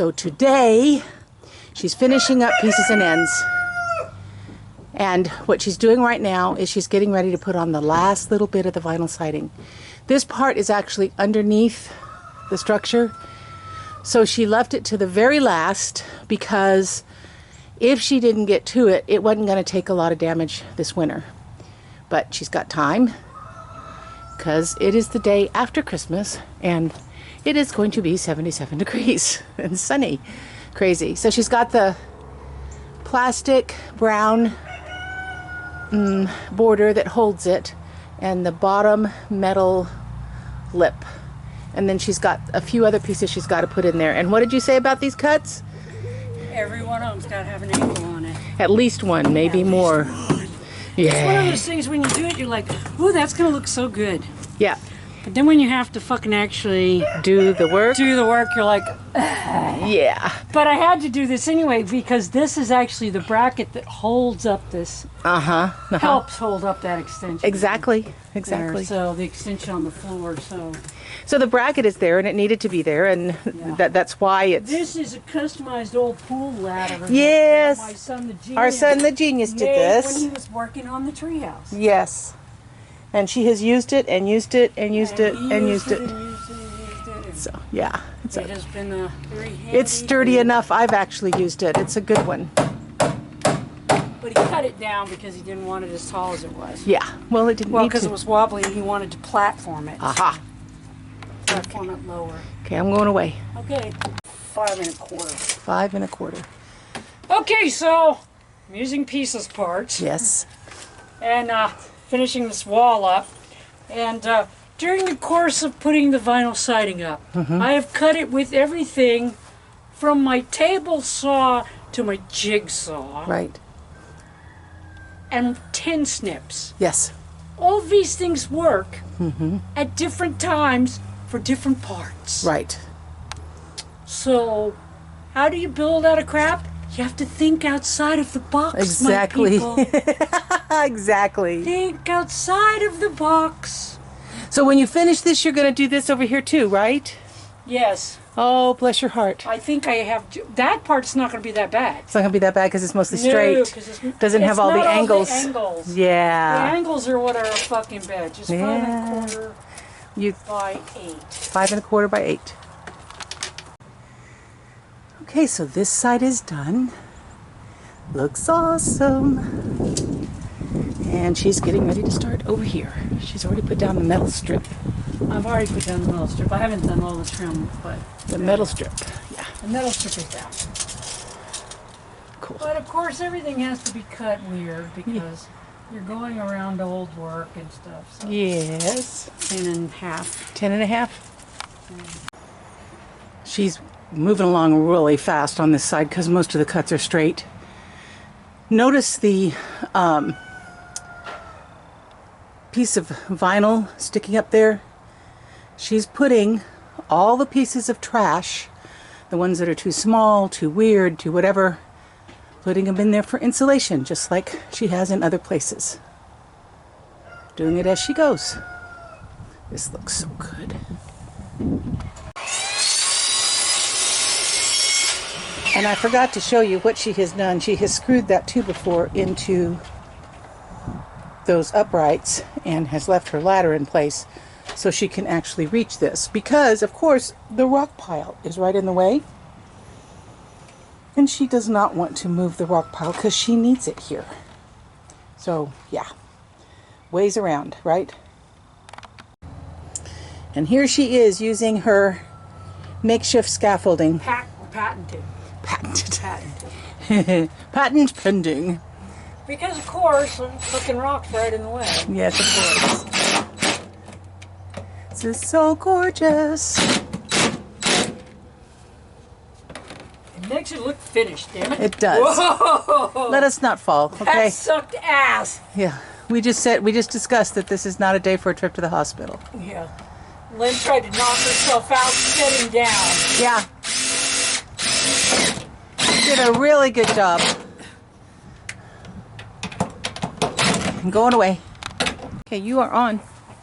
So today, she's finishing up pieces and ends. And what she's doing right now is she's getting ready to put on the last little bit of the vinyl siding. This part is actually underneath the structure. So she left it to the very last because if she didn't get to it, it wasn't going to take a lot of damage this winter. But she's got time because it is the day after Christmas and it is going to be 77 degrees and sunny. Crazy. So she's got the plastic brown border that holds it and the bottom metal lip, and then she's got a few other pieces she's got to put in there. And what did you say about these cuts? Every one of them's got to have an angle on it. At least one, maybe more. Yeah, it's one of those things when you do it you're like, ooh, that's gonna look so good. Yeah, but then when you have to fucking actually do the work you're like, yeah. But I had to do this anyway because this is actually the bracket that holds up this. Helps hold up that extension. Exactly. There. So the extension on the floor. So the bracket is there, and it needed to be there, and that's why it's. This is a customized old pool ladder. Yes. My son, the genius. Our son, the genius, did this when he was working on the treehouse. Yes. And she has used it and used it and used it and used it. So yeah, it has been a very handy. It's sturdy enough. I've actually used it. It's a good one. But he cut it down because he didn't want it as tall as it was. Yeah. Well, it didn't. Well, because it was wobbly, and he wanted to platform it. Aha. Platform it lower. Okay, I'm going away. Okay. 5 1/4. 5 1/4. Okay, so I'm using pieces parts. Yes. And finishing this wall up. And during the course of putting the vinyl siding up, I have cut it with everything from my table saw to my jigsaw. Right. And tin snips. Yes. All of these things work at different times for different parts. Right. So, how do you build out of crap? You have to think outside of the box, exactly. my people. Exactly. Think outside of the box. So when you finish this, you're going to do this over here too, right? Yes. Oh, bless your heart. I think I have to. That part's not going to be that bad. It's not going to be that bad because it's mostly straight. Doesn't have all the angles. Yeah. The angles are what are fucking bad. Just 5 1/4 by 8. 5 1/4 by 8. Okay, so this side is done. Looks awesome. And she's getting ready to start over here. She's already put down the metal strip. I've already put down the metal strip. I haven't done all the trim, but... The metal strip, yeah. The metal strip is down. Cool. But of course everything has to be cut weird because you're going around old work and stuff. So Yes. 10 1/2. 10 1/2. She's moving along really fast on this side because most of the cuts are straight. Notice the piece of vinyl sticking up there. She's putting all the pieces of trash, the ones that are too small, too weird, too whatever, putting them in there for insulation, just like she has in other places. Doing it as she goes. This looks so good. And I forgot to show you what she has done. She has screwed that 2x4 into those uprights and has left her ladder in place so she can actually reach this. Because, of course, the rock pile is right in the way. And she does not want to move the rock pile because she needs it here. So, yeah. Ways around, right? And here she is using her makeshift scaffolding. Patented. Patent pending. Because of course, fucking rock's right in the way. Yes, of course. This is so gorgeous. It makes it look finished, damn it. It does. Whoa! Let us not fall, okay? That sucked ass. Yeah. We just discussed that this is not a day for a trip to the hospital. Yeah. Lynn tried to knock herself out sitting down. Yeah. Did a really good job. I'm going away. Okay, you are on.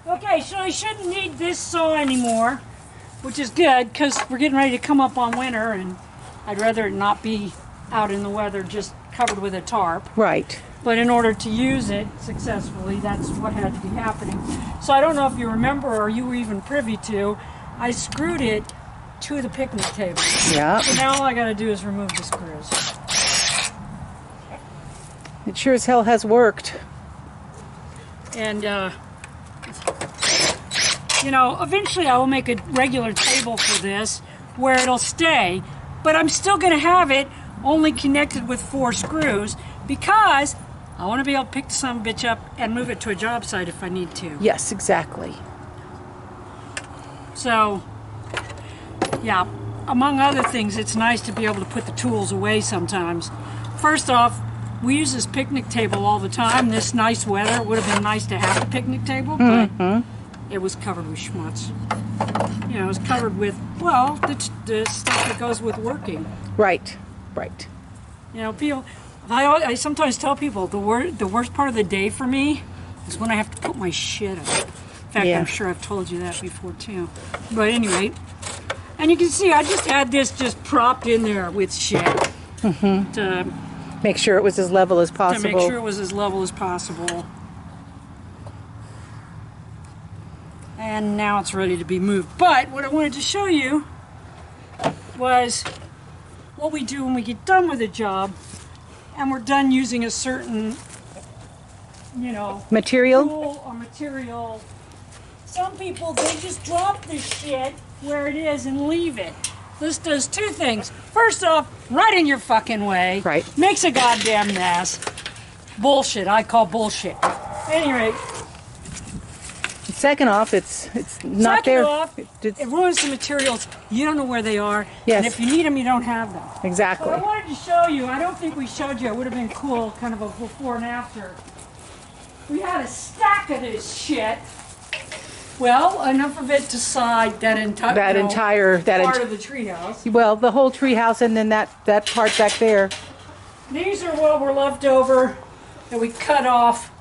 Okay, so I shouldn't need this saw anymore, which is good because we're getting ready to come up on winter and I'd rather it not be out in the weather, just covered with a tarp. Right. But in order to use it successfully, that's what had to be happening. So I don't know if you remember or you were even privy to, I screwed it to the picnic table. Yeah. So now all I got to do is remove the screws. It sure as hell has And, you know, eventually I will make a regular table for this where it'll stay, but I'm still going to have it only connected with 4 screws because I want to be able to pick the son of a bitch up and move it to a job site if I need to. Yes, exactly. So, yeah, among other things, it's nice to be able to put the tools away sometimes. First off, we use this picnic table all the time. This nice weather, it would have been nice to have a picnic table, but it was covered with schmutz. You know, it was covered with, well, the stuff that goes with working. Right, right. You know, people, I sometimes tell people the worst part of the day for me is when I have to put my shit up. In fact, Yeah. I'm sure I've told you that before too. But anyway, and you can see I just had this just propped in there with shit to Make sure it was as level as possible. make sure it was as level as possible. And now it's ready to be moved. But what I wanted to show you was what we do when we get done with a job and we're done using a certain, you know, Material? tool or material. Some people, they just drop this shit where it is and leave it. This does 2 things. First off, right in your fucking way. Right. Makes a goddamn mess. Bullshit. I call bullshit. At any rate, Second off, it's not second there. off, It's- it ruins the materials. You don't know where they are. Yes. And if you need them, you don't have them. Exactly. But I wanted to show you, I don't think we showed you, it would have been cool, kind of a before and after. We had a stack of this shit. Well, enough of it to side that entire part of the treehouse. Well, the whole tree house and then that part back there. These are what were left over that we cut off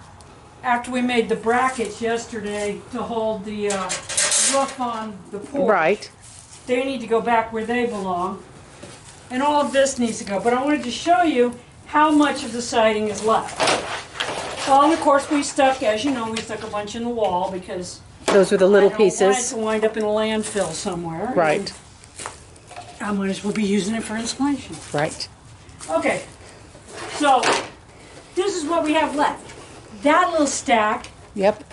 after we made the brackets yesterday to hold the roof on the porch. Right. They need to go back where they belong. And all of this needs to go. But I wanted to show you how much of the siding is left. Well, and of course we stuck, as you know, we stuck a bunch in the wall because Those were the little I don't want it pieces. to wind up in a landfill somewhere. Right. And I might as well be using it for insulation. Right. Okay, so this is what we have left. That little stack, Yep.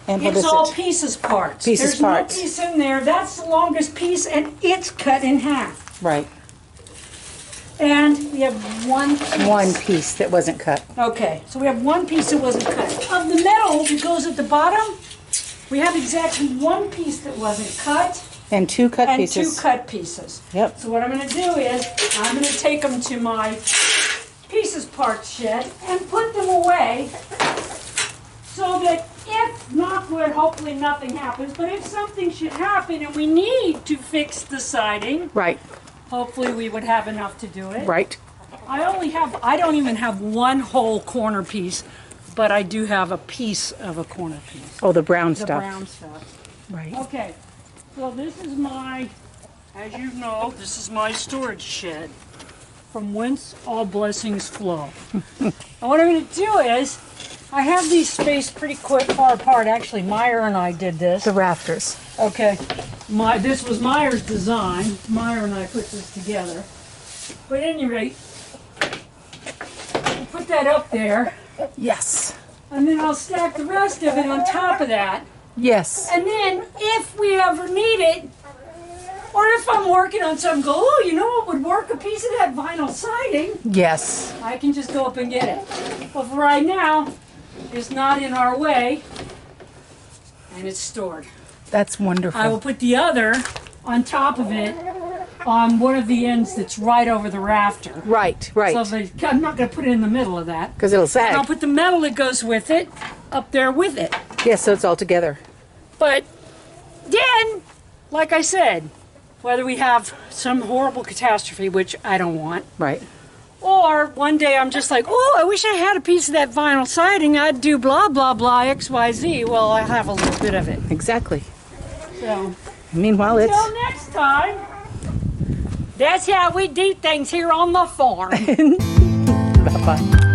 And what it's is all it? pieces parts. Pieces There's parts. no piece in there. That's the longest piece, and it's cut in half. Right. And we have one piece. One piece that wasn't cut. Okay, so we have one piece that wasn't cut. Of the metal that goes at the bottom, we have exactly one piece that wasn't cut And 2 cut and pieces. 2 cut pieces. Yep. So what I'm going to do is I'm going to take them to my pieces parts shed and put them away so that if, knock wood, hopefully nothing happens, but if something should happen and we need to fix the siding, Right. hopefully we would have enough to do it. Right. I don't even have one whole corner piece, but I do have a piece of a corner piece. Oh, the brown The stuff. brown stuff. Right. Okay, so this is my, as you know, this is my storage shed from whence all blessings flow. And what I'm going to do is, I have these spaced pretty far apart. Actually, Meyer and I did this. The rafters. Okay, this was Meyer's design. Meyer and I put this together. But at any rate, we'll put that up there, Yes. and then I'll stack the rest of it on top of that. Yes. And then, if we ever need it, or if I'm working on something, go, oh, you know what would work? A piece of that vinyl siding. Yes. I can just go up and get it. But for right now, it's not in our way, and it's stored. That's wonderful. I will put the other on top of it on one of the ends that's right over the rafter. Right, right. So I'm not going to put it in the middle of that. Because it'll And I'll sag. put the metal that goes with it up there with it. Yes, so it's all together. But then, like I said, whether we have some horrible catastrophe, which I don't want, Right. or one day I'm just like, oh, I wish I had a piece of that vinyl siding, I'd do blah, blah, blah, XYZ. Well, I have a little bit of it. Exactly. So, Meanwhile, until it's next time, That's how we do things here on the farm. Bye-bye.